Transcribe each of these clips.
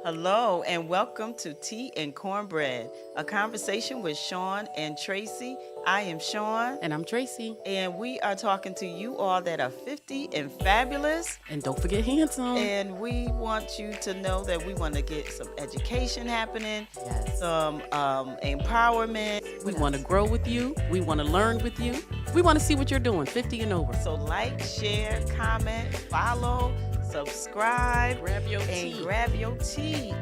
Hello, and welcome to Tea and Cornbread, a conversation with Sean and Tracy. I am Sean, And I'm Tracy. and we are talking to you all that are 50 and fabulous. And don't forget handsome. And we want you to know that we want to get some education happening, Yes. some empowerment. We want to grow with you. We want to learn with you. We want to see what you're doing, 50 and over. So like, share, comment, follow, subscribe, Grab your and tea. grab your tea.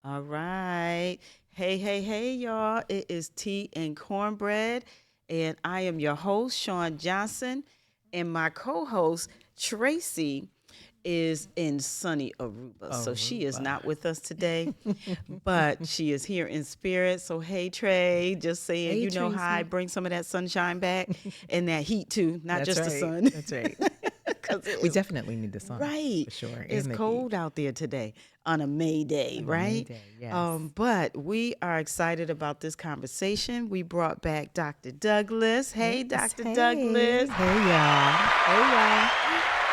All right. Hey, y'all. It is Tea and Cornbread, and I am your host, Sean Johnson, and my co-host, Tracy, is in sunny Aruba. So she is not with us today, but she is here in spirit. So hey, Trey, just saying, Hey, you know, Tracy. hi, bring some of that sunshine back and that heat too, not That's just the right. sun. That's right. 'Cause it We was definitely need the sun. right. For sure. It's And the cold out there today on a May Day, On a right? May Day, yes. But we are excited about this conversation. We brought back Dr. Douglas. Hey, Yes, Dr. hey. Douglas. Hey, y'all. Hey, y'all.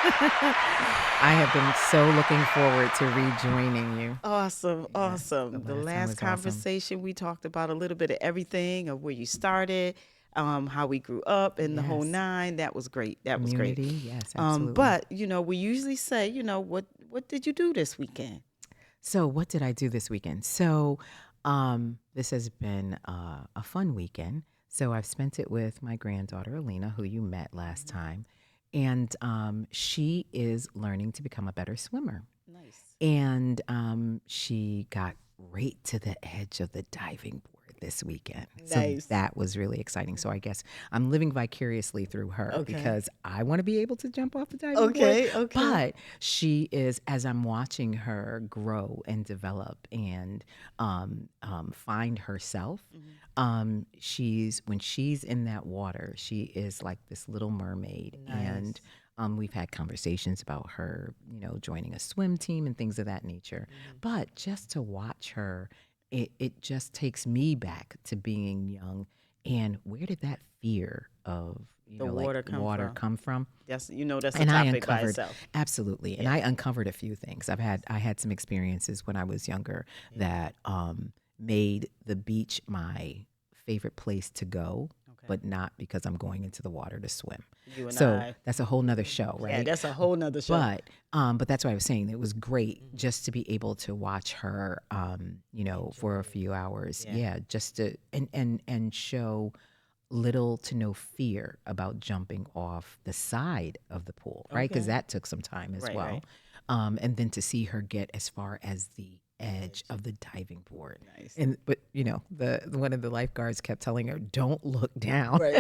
I have been so looking forward to rejoining you. Awesome, awesome. the The last time last was awesome. conversation, we talked about a little bit of everything, of where you started, how we grew up, and the whole Yes. nine. That was great. That was great. Community, yes, absolutely. But you know, we usually say, you know, what did you do this weekend? So what did I do this weekend? So this has been a fun weekend. So I've spent it with my granddaughter, Alina, who you met last time. And she is learning to become a better swimmer. Nice. And she got right to the edge of the diving board this weekend. Nice. So that was really exciting. So I guess I'm living vicariously through her Okay. because I want to be able to jump off the diving Okay, board. okay. But she is, as I'm watching her grow and develop and find herself, when she's in that water, she is like this little mermaid. Nice. And we've had conversations about her, joining a swim team and things of that nature. But just to watch her, it just takes me back to being young. And where did that fear of The water come from? come from? That's that's a And I topic by uncovered itself. absolutely, and I uncovered a few things. I had some experiences when I was younger that made the beach my favorite place to go, Okay. but not because I'm going into the water to swim. You and So I. that's a whole nother show, right? Yeah, that's a whole nother show. But that's why I was saying it was great just to be able to watch her, for a few hours. Yeah. Yeah, just to and show little to no fear about jumping off the side of the pool, right? Because Okay. that took some time as Right, well. right. And then to see her get as far as the edge of the diving board. Nice. But the one of the lifeguards kept telling her, "Don't look down." Right.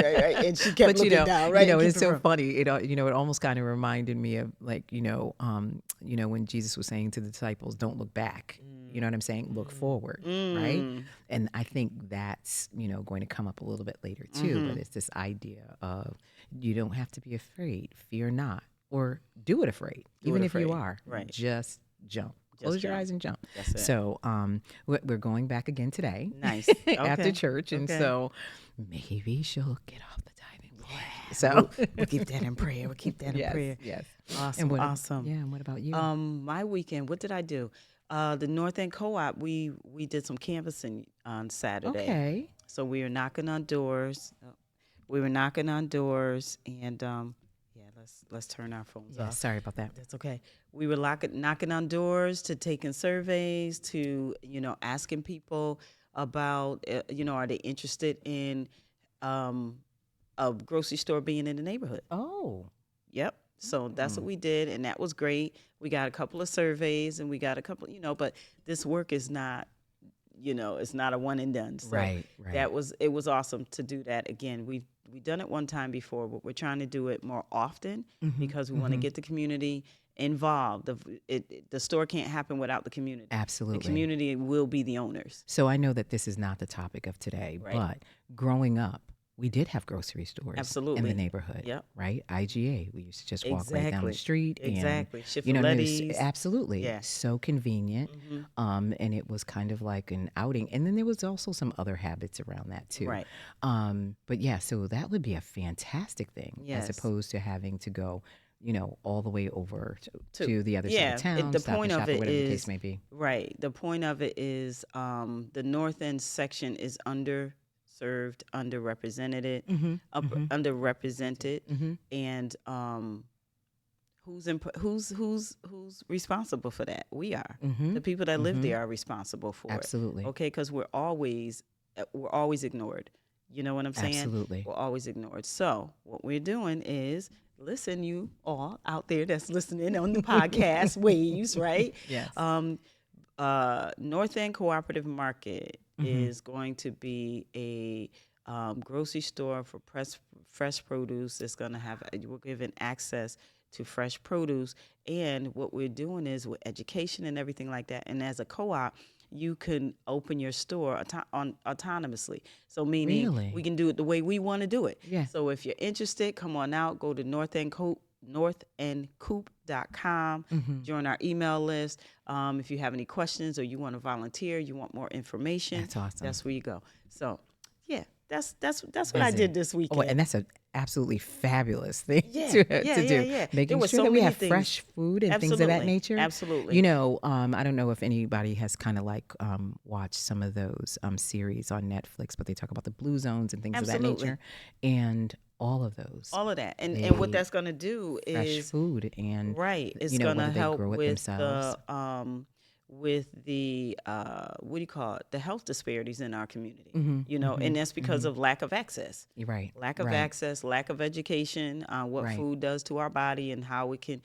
And she kept But looking down, right? and it's keep it so from- funny. It almost kind of reminded me of when Jesus was saying to the disciples, "Don't look back." You know what I'm saying? Look forward, right? And I think that's going to come up a little bit later too. But it's this idea of you don't have to be afraid. Fear not, or do it afraid. Even if you afraid, are, right. just jump. Just Close your jump. eyes and jump. That's it. So we're going back again today. Nice. After Okay. church, and Okay. so maybe she'll get off the diving board. So We'll keep that in prayer. We'll keep that in yes, prayer. yes. Awesome. what, awesome. Yeah, and what about you? My weekend, what did I do? The North End Co-op, we did some canvassing on Saturday. Okay. So we were knocking on doors. And let's turn our phones Yeah, off. sorry about that. That's okay. We were knocking on doors, to taking surveys, to asking people about are they interested in a grocery store being in the neighborhood. Oh, Yep. So that's what we did, and that was great. We got a couple of surveys, and we got a couple, but this work is not, it's not a one and done. So right. it was awesome to do that again. We've done it one time before, but we're trying to do it more often because we want to get the community involved. The store can't happen without the community. Absolutely. The community will be the owners. So I know that this is not the topic of today, Right. but growing up, we did have grocery stores in Absolutely. the neighborhood. Yep. Right? IGA. We used to just walk right down the Exactly. street. Exactly. And, what I mean? It was Chiffoletti's. absolutely. Yeah. So convenient. And it was kind of like an outing. And then there was also some other habits around that too. Right. But yeah, so that would be a fantastic thing Yes. as opposed to having to go, all the way over To- to the other side yeah, of town, the Stop and point of Shop, or it whatever the is case may be. right. The point of it is the north end section is underserved, underrepresented, underrepresented, and who's responsible for that? We are. The people that live there are responsible for Absolutely. it. Okay, because we're always ignored. You know what I'm saying? Absolutely. We're always ignored. So what we're doing is listen, you all out there that's listening on the podcast waves, right? Yes. North End Cooperative Market is going to be a grocery store for fresh produce. It's going to have, we're giving access to fresh produce. And what we're doing is with education and everything like that. And as a co-op, you can open your store autonomously. So meaning Really? we can do it the way we want to do it. Yeah. So if you're interested, come on out, go to northendcoop.com, join our email list. If you have any questions or you want to volunteer, you want more information, That's awesome. that's where you go. So yeah, that's what I did this weekend. Oh, and that's an absolutely fabulous thing Yeah, to yeah, do. yeah. Making There were sure so that we many have things. fresh food and things of that Absolutely, nature. absolutely. I don't know if anybody has kind of like watched some of those series on Netflix, but they talk about the blue zones and things of that Absolutely. nature. And all of those. All of that. And what They that's going to do fresh is food and right. It's whether going to they help grow it with themselves. the what do you call it? The health disparities in our community. Mm-hmm, And that's because of lack of access. You're right. Lack of right. access, lack of education, what Right. food does to our body, and how we can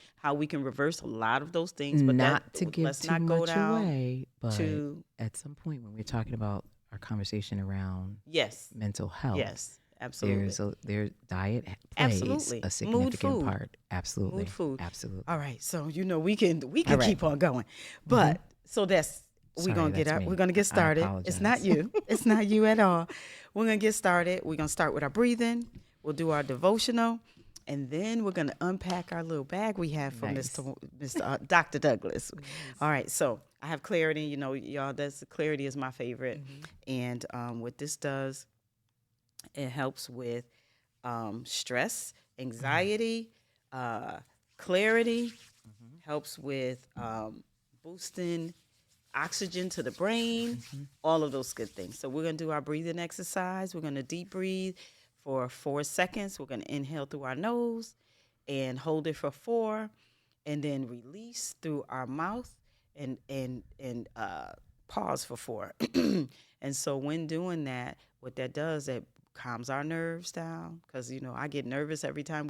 reverse a lot of those things. But Not to give let's too not go much down away, but to at some point when we're talking about our conversation around yes, mental health, yes, absolutely, their diet plays Absolutely. a Mood significant food. part. Absolutely, Mood food. absolutely. All right, so we can All right. keep on going, but so that's Sorry, we're that's me. gonna get I started. It's not apologize. you. It's not you at all. We're gonna get started. We're gonna start with our breathing. We'll do our devotional, and then we're gonna unpack our little bag we have from Nice. Mr. Dr. Douglas. All right, so I have clarity. Y'all, clarity is my favorite, and what this does, it helps with stress, anxiety, clarity, helps with boosting oxygen to the brain, all of those good things. So we're going to do our breathing exercise. We're going to deep breathe for 4 seconds. We're going to inhale through our nose and hold it for 4, and then release through our mouth and pause for 4. And so when doing that, what that does, it calms our nerves down, because I get nervous every time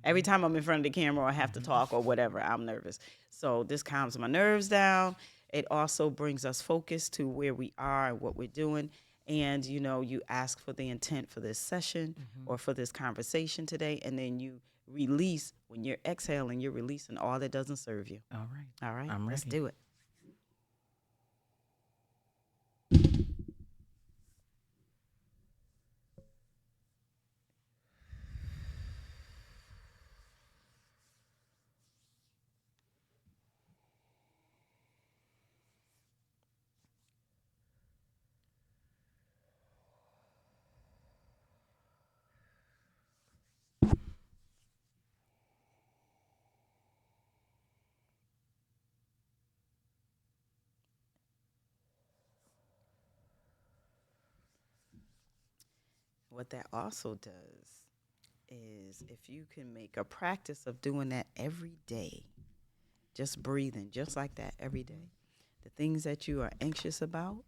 every time I'm in front of the camera or I have to talk or whatever, I'm nervous. So this calms my nerves down. It also brings us focus to where we are and what we're doing. And you ask for the intent for this session or for this conversation today, and then you release. When you're exhaling, you're releasing all that doesn't serve you. All right. All right, I'm let's ready. do it. What that also does is, if you can make a practice of doing that every day, just breathing just like that every day, the things that you are anxious about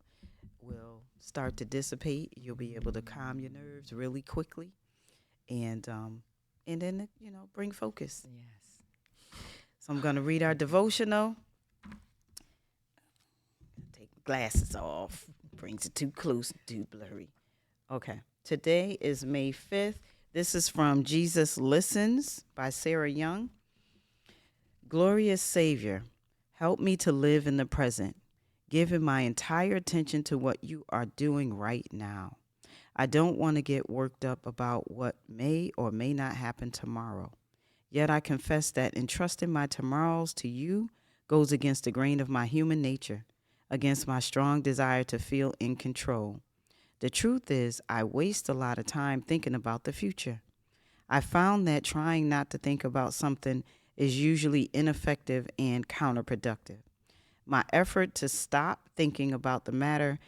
will start to dissipate. You'll be able to calm your nerves really quickly, and then bring focus. Yes. So I'm going to read our devotional. Take glasses off. Brings it too close, too blurry. Okay. Today is May 5th. This is from Jesus Listens by Sarah Young. Glorious Savior, help me to live in the present, giving my entire attention to what you are doing right now. I don't want to get worked up about what may or may not happen tomorrow. Yet I confess that entrusting my tomorrows to you goes against the grain of my human nature, against my strong desire to feel in control. The truth is, I waste a lot of time thinking about the future. I found that trying not to think about something is usually ineffective and counterproductive. My effort to stop thinking about the matter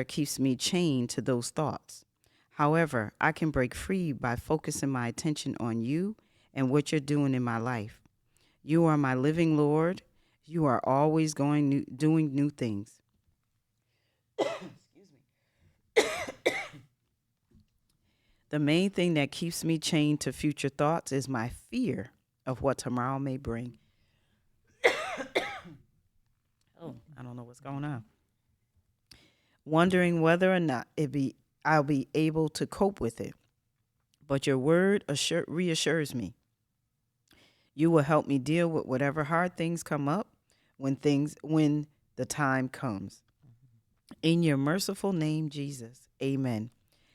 keeps me chained to those thoughts. However, I can break free by focusing my attention on you and what you're doing in my life. You are my living Lord. You are always doing new things. The main thing that keeps me chained to future thoughts is my fear of what tomorrow may bring. Oh, I don't know what's going on. Wondering whether or not I'll be able to cope with it. But your word reassures me. You will help me deal with whatever hard things come up when the time comes. In your merciful name, Jesus. Amen.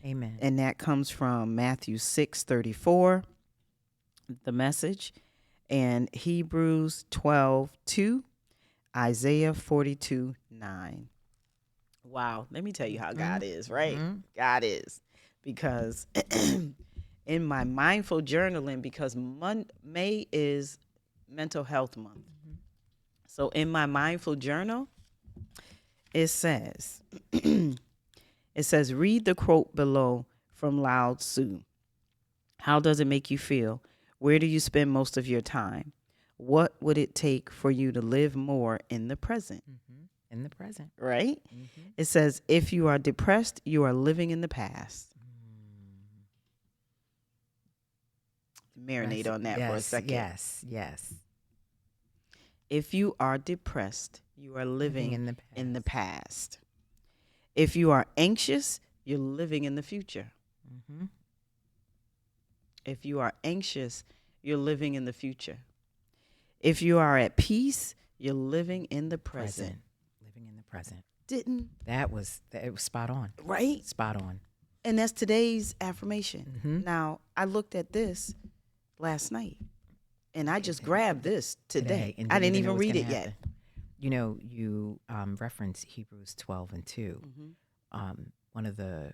Amen. And that comes from Matthew 6:34, the Message, and Hebrews 12:2, Isaiah 42:9. Wow, let me tell you how God is, right? God is. Because in my mindful journaling, because May is Mental Health Month. So in my mindful journal, it says, read the quote below from Lao Tzu. How does it make you feel? Where do you spend most of your time? What would it take for you to live more in the present? In the present. Right? It says, if you are depressed, you are living in the past. Marinate on that for a second. Yes. If you are depressed, you are living in the past. If you are anxious, you're living in the future. If you are anxious, you're living in the future. If you are at peace, you're living in the present. Living in the present. It was spot on. Right? Spot on. And that's today's affirmation. Now, I looked at this last night, and I just grabbed this today. And I didn't know even what's read gonna it yet. happen. You know, you reference Hebrews 12:2. One of the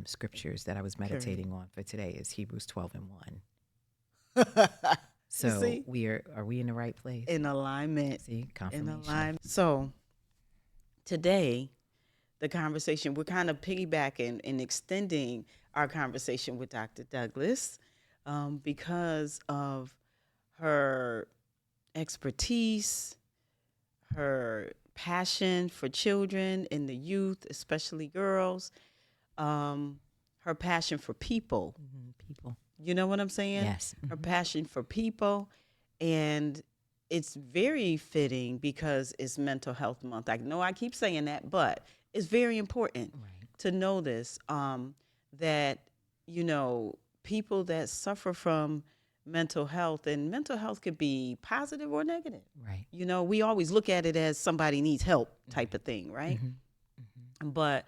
scriptures that I was meditating on for today is Hebrews 12:1. So see? are we in the right place? In alignment. See, confirmation. In alignment. So today, the conversation, we're kind of piggybacking and extending our conversation with Dr. Douglas because of her expertise, her passion for children and the youth, especially girls, her passion for people. People. You know what I'm saying? Yes. Her passion for people. And it's very fitting because it's Mental Health Month. I know I keep saying that, but it's very important to know this, that, people that suffer from mental health, and mental health could be positive or negative. Right. We always look at it as somebody needs help type of thing, right? But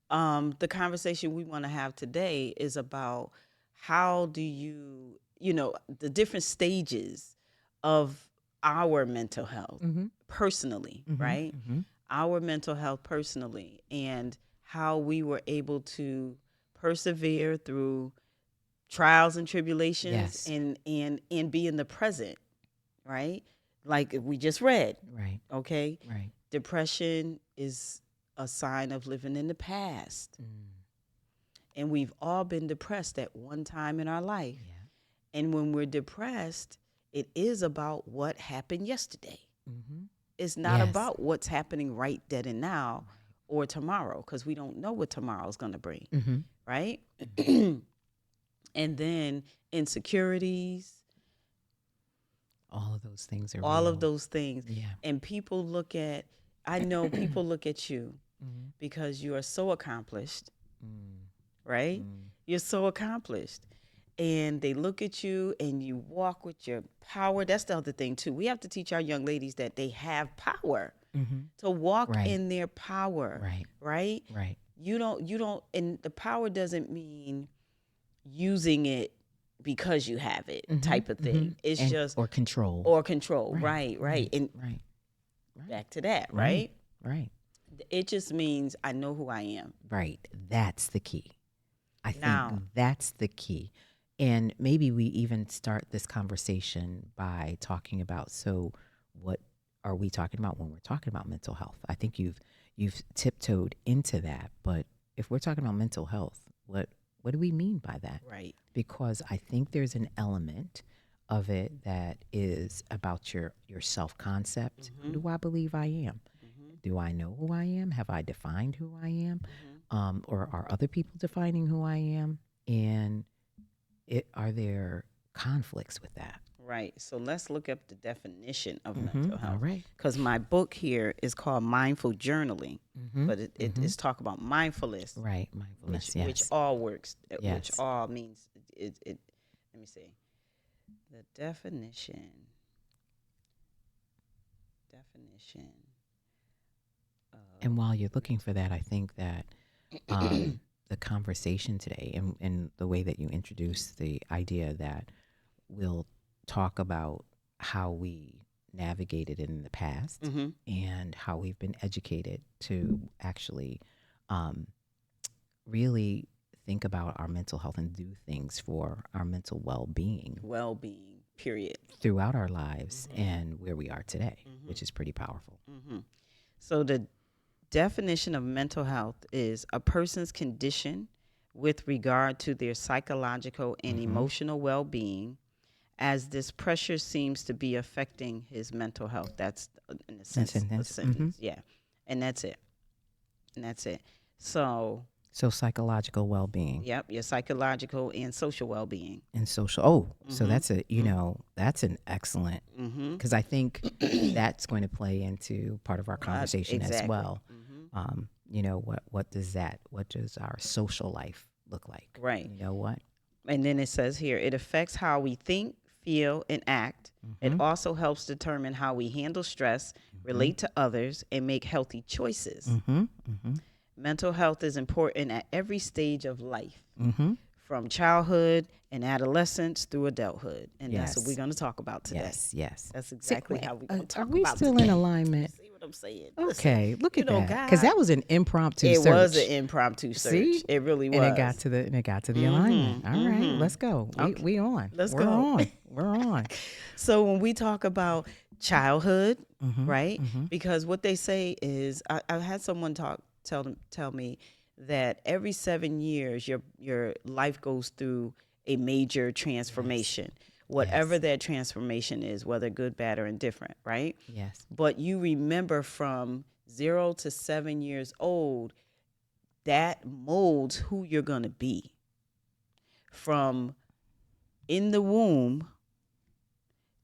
the conversation we want to have today is about how do you, the different stages of our mental health personally, right? Our mental health personally, and how we were able to persevere through trials and tribulations and be in the present, right? Like we just read. Right. Okay? Right. Depression is a sign of living in the past. And we've all been depressed at one time in our life. Yeah. And when we're depressed, it is about what happened yesterday. It's not about what's happening right dead and now or tomorrow, because we don't know what tomorrow's going to bring, right? And then insecurities. All of those things are all real. of those things. Yeah. And I know people look at you because you are so accomplished, right? You're so accomplished. And they look at you and you walk with your power. That's the other thing too. We have to teach our young ladies that they have power to walk in their power, right? Right. You don't, and the power doesn't mean using it because you have it type of thing. It's just or control. Right. And back to that, right? Right. It just means I know who I am. Right. That's the key. I think that's the key. And maybe we even start this conversation by talking about, so what are we talking about when we're talking about mental health? I think you've tiptoed into that, but if we're talking about mental health, what do we mean by that? Right. Because I think there's an element of it that is about your self-concept. Who do I believe I am? Do I know who I am? Have I defined who I am? Or are other people defining who I am? And are there conflicts with that? Right. So let's look up the definition of mental health. All right. Because my book here is called Mindful Journaling, but it is talk about mindfulness, Right. Mindfulness. which Yes. which all works, which Yes. all means it. Let me see the definition. And while you're looking for that, I think that the conversation today and the way that you introduce the idea that we'll talk about how we navigated in the past and how we've been educated to actually really think about our mental health and do things for our mental well-being Period. throughout our lives and where we are today, which is pretty powerful. So the definition of mental health is a person's condition with regard to their psychological and emotional well-being, as this pressure seems to be affecting his mental health. That's in a sentence. Yeah. And that's it. So psychological well-being. Yep, your psychological and social well-being. And social. So that's that's an excellent, because I think that's going to play into part of our conversation as well. What does our social life look like? Right. You know what? And then it says here, it affects how we think, feel, and act. It also helps determine how we handle stress, relate to others, and make healthy choices. Mental health is important at every stage of life, from childhood and adolescence through adulthood. And that's what we're going to talk about today. Yes. That's exactly how we're going to talk Are we about still today. in alignment? See what I'm saying? Okay, Listen, look at that. God, Because that was an impromptu it search. was an impromptu search. See? It really was. And it got to the alignment. All right, let's go. We on. Let's We're go. on. We're on. So when we talk about childhood, right? Because what they say is, I had someone tell me that every 7 years your life goes through a major transformation, whatever that transformation is, whether good, bad, or indifferent, right? Yes. But you remember from 0 to 7 years old, that molds who you're going to be. From in the womb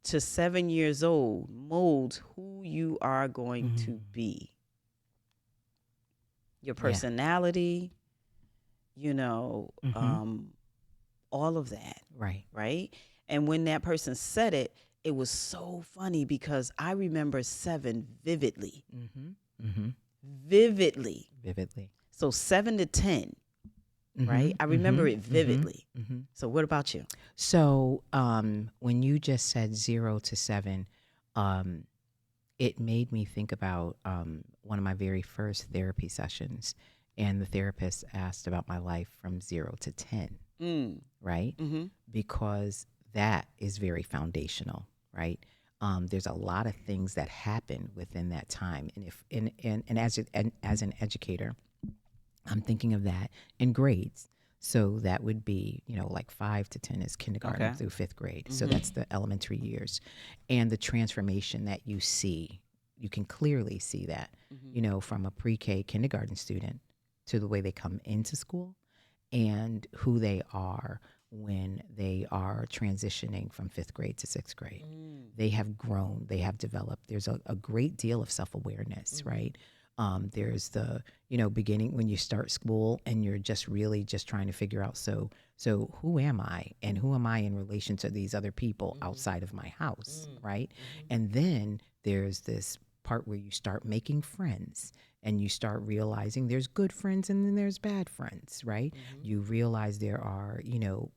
to 7 years old molds who you are going to be. Your personality, all of that. Right. And when that person said it, it was so funny because I remember 7 vividly. Vividly. So 7 to 10, right? I remember it vividly. So what about you? So when you just said 0 to 7, it made me think about one of my very first therapy sessions. And the therapist asked about my life from 0 to 10, right? Because that is very foundational, right? There's a lot of things that happen within that time. And as an educator, I'm thinking of that in grades. So that would be, like 5 to 10 is kindergarten through 5th grade. So that's the elementary years. And the transformation that you see, you can clearly see that, from a pre-K kindergarten student to the way they come into school and who they are when they are transitioning from 5th grade to 6th grade. They have grown, they have developed. There's a great deal of self-awareness, right? There's the, beginning when you start school and you're just really just trying to figure out, so who am I and who am I in relation to these other people outside of my house, right? And then there's this part where you start making friends and you start realizing there's good friends and then there's bad friends, right? You realize there are,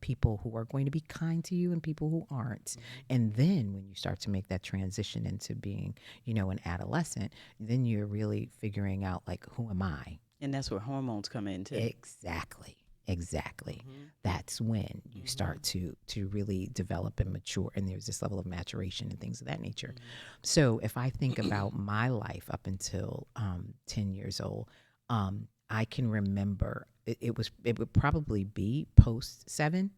people who are going to be kind to you and people who aren't. And then when you start to make that transition into being, an adolescent, then you're really figuring out, like, who am I? And that's where hormones come in too. Exactly. Exactly. That's when you start to really develop and mature, and there's this level of maturation and things of that nature. So if I think about my life up until 10 years old, I can remember it would probably be post 7.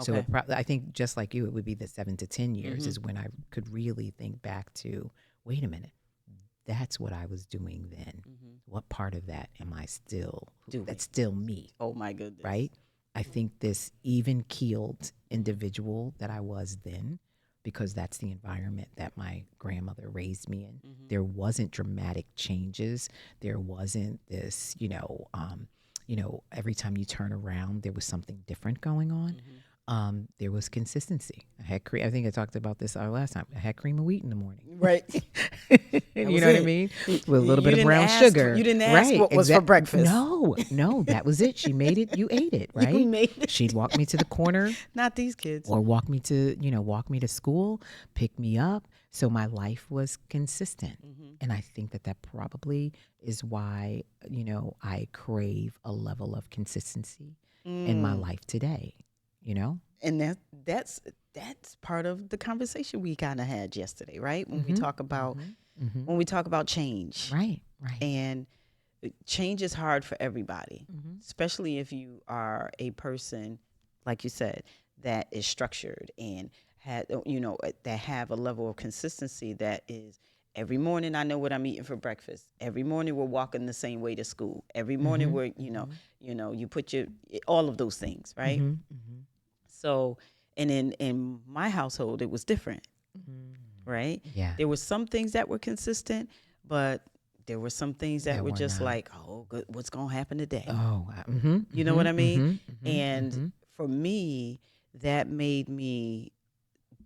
So Okay. I think just like you, it would be the 7 to 10 years is when I could really think back to, wait a minute, that's what I was doing then. What part of that am I still, that's still me, Oh my goodness. right? I think this even keeled individual that I was then, because that's the environment that my grandmother raised me in. There wasn't dramatic changes. There wasn't this, every time you turn around, there was something different going on. There was consistency. I had I think I talked about this last time. I had cream of wheat in the morning. Right. You know what I mean? With a little bit of didn't brown ask- sugar. you didn't ask what was for breakfast. No, that was it. She made it. You ate it, right? You made it. She'd walk me to the corner Not these kids. or walk me to school, pick me up. So my life was consistent. And I think that probably is why, I crave a level of consistency in my life today, And that's part of the conversation we kind of had yesterday, right? When we talk about when we talk about change. Right. And change is hard for everybody, especially if you are a person, like you said, that is structured and that have a level of consistency that is, every morning I know what I'm eating for breakfast. Every morning we're walking the same way to school. Every morning we're, you put all of those things, right? So, and in my household, it was different, right? Yeah. There were some things that were consistent, but there were some things that were were just not. like, oh, good, what's going to happen today? Oh, You know what I mean? And for me, that made me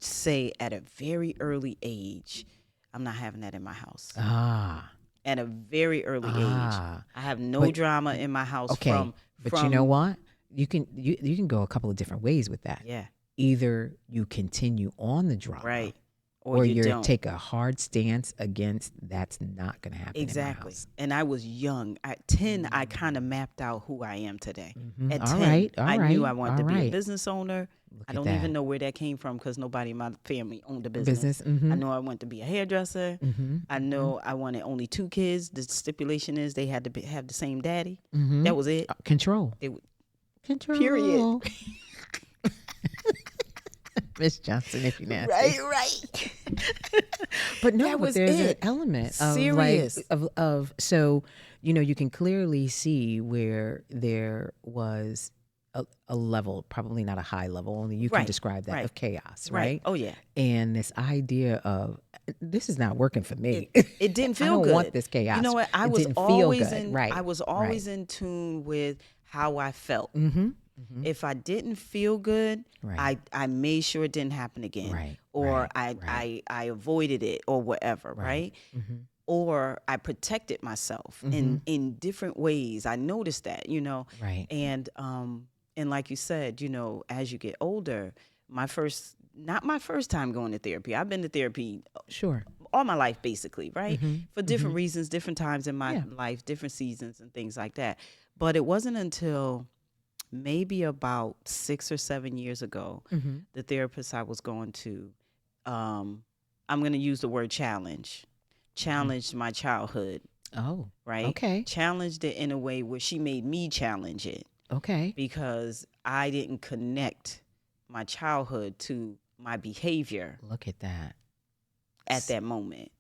say at a very early age, I'm not having that in my house. At a very early age, I have no But- drama in my house. Okay. But you know what? You can go a couple of different ways with that. Yeah, Either you continue on the drama, right. or you you don't. take a hard stance against that's not going to happen. Exactly. In my house. And I was young. At 10, I kind of mapped out who I am today. At All 10, right, I knew I wanted to be a right. business owner. I at don't that. even know where that came from because nobody in my family owned a business. I know I wanted to be a hairdresser. I know I wanted only 2 kids. The stipulation is they had to have the same daddy. That was it. Control. They would, Control. period. Miss Johnson, if you nasty. right. But no, That was there's it. an element of Serious. of so you can clearly see where there was a level, probably not a high level, only you can Right, describe that, right. of chaos, right? Oh, yeah. And this idea of this is not working for me. It didn't feel I don't good. want this chaos. You know what? I It was didn't feel always good. in. Right. I was always in tune with how I felt. If I didn't feel good, Right. I made sure it didn't happen again, Right, or right. I avoided it, or whatever, right? Or I protected myself in different ways. I noticed that, Right. and like you said, as you get older, not my first time going to therapy. I've been to therapy Sure. all my life, basically, right? For different reasons, different times in my Yeah. life, different seasons and things like that. But it wasn't until maybe about 6 or 7 years ago, the therapist I was going to, I'm going to use the word challenged my childhood, Oh. right? Okay. Challenged it in a way where she made me challenge it Okay. because I didn't connect my childhood to my behavior Look at that. at that moment.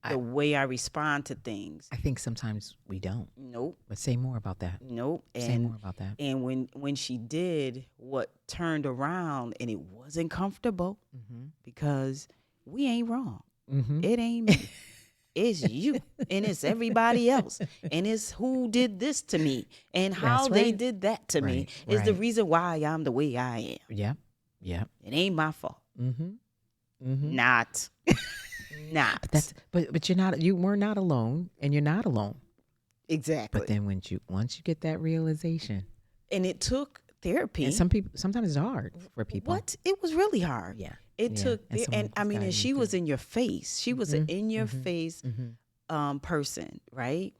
The way I respond to things. I think sometimes we don't. Nope. But say more about that. Nope. Say more about that. And when she did, what turned around, and it wasn't comfortable because we ain't wrong. It ain't me. It's you, and it's everybody else, and it's who did this to me, and how That's they right. did that to me Right, is the right. reason why I'm the way I am. Yep. Yep. It ain't my fault. Not. But you were not alone, and you're not alone. Exactly. But then once you get that realization, And it took therapy. and sometimes it's hard for people. What? It was really hard. Yeah. It Yeah. took, And someone and I just mean, guided and you she through was in your face. She was an in your face person, right?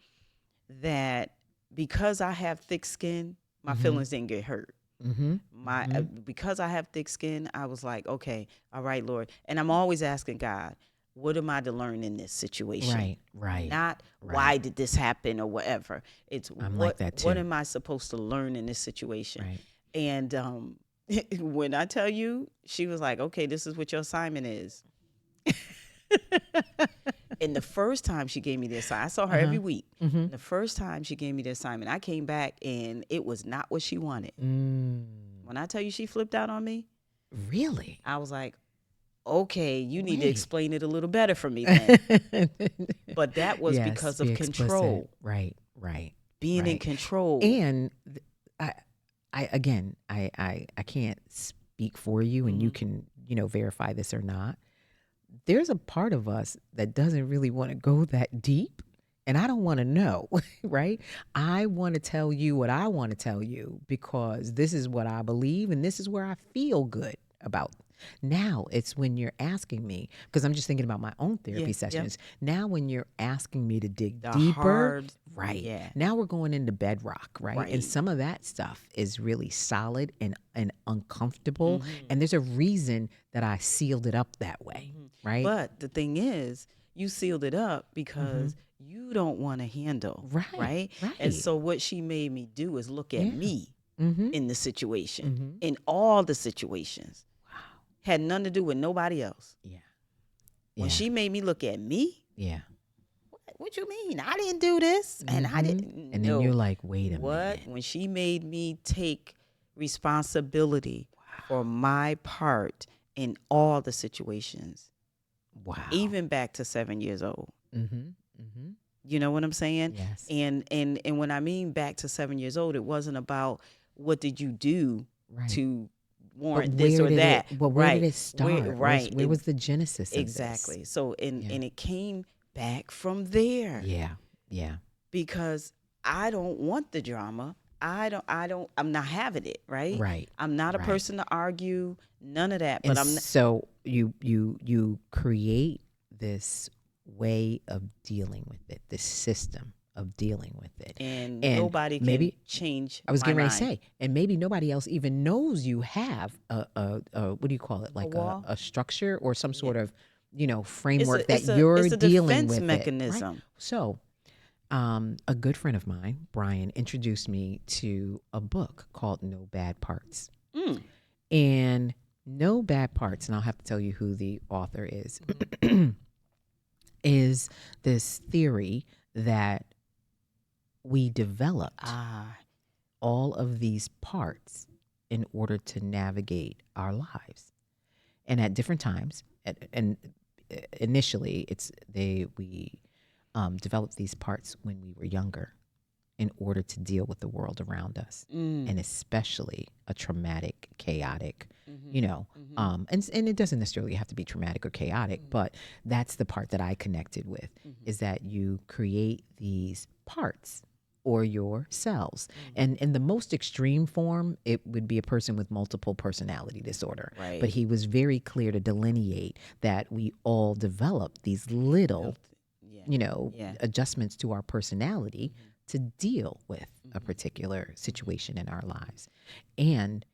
That because I have thick skin, my feelings didn't get hurt. Mm-hmm. Because I have thick skin, I was like, okay, all right, Lord. And I'm always asking God, what am I to learn in this situation? Right. Not why did this happen or whatever. It's I'm what like that too. what am I supposed to learn in this situation? Right. And when I tell you, she was like, okay, this is what your assignment is. And the first time she gave me the assignment, I saw her every week. Mm-hmm. The first time she gave me the assignment, I came back and it was not what she wanted. When I tell you she flipped out on me, Really? I was like, okay, you need to Wait. explain it a little better for me then. But that was Yes, because be of control. explicit. Right. Being in Right. control. And I can't speak for you, and you can, verify this or not. There's a part of us that doesn't really want to go that deep, and I don't want to know, right? I want to tell you what I want to tell you because this is what I believe and this is where I feel good about. Now it's when you're asking me, because I'm just thinking about my own therapy sessions. Now when you're asking me to dig deeper, right? Yeah. Now we're going into bedrock, right? Right. And some of that stuff is really solid and uncomfortable. And there's a reason that I sealed it up that way, right? But the thing is, you sealed it up because you don't want to handle, right? And so what she made me do is look at me in the situation, in all the situations. Had nothing to do with nobody else. Yeah. When she made me look at me, what you mean? I didn't do this, and I didn't. And then you're like, wait a minute. When she made me take responsibility for my part in all the situations, even back to 7 years old. You know what I'm saying? Yes. And when I mean back to 7 years old, it wasn't about what did you do to warrant this or that. Where did it start? Where was the genesis of exactly. this? So and it came back from there. Yeah. Because I don't want the drama. I'm not having it, right? Right. I'm not a person to argue, none of that. But and so you create this way of dealing with it, this system of dealing with it. And nobody can change I was my getting ready mind. to say, and maybe nobody else even knows you have a what do you call it? Like a structure or some sort of, framework you're it's a dealing defense with mechanism. It, right? So a good friend of mine, Brian, introduced me to a book called No Bad Parts. And No Bad Parts, and I'll have to tell you who the author is this theory that we developed all of these parts in order to navigate our lives. And at different times, and initially, we developed these parts when we were younger in order to deal with the world around us, and especially a traumatic, chaotic, and it doesn't necessarily have to be traumatic or chaotic, but that's the part that I connected with, is that you create these parts or your cells. And in the most extreme form, it would be a person with multiple personality disorder. Right. But he was very clear to delineate that we all develop these little, adjustments to our personality to deal with a particular situation in our lives. And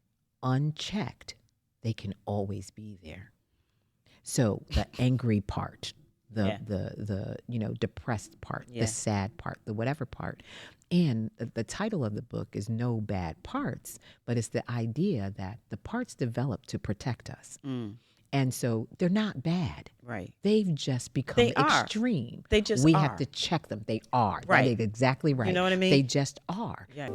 unchecked, they can always be there. So the angry part, the depressed part, the sad part, the whatever part. And the title of the book is No Bad Parts, but it's the idea that the parts develop to protect us. And so they're not bad. Right. They've just become extreme. They just we are. have to check them. They are. Right. That is exactly right. You know what I mean? They just are. Yeah.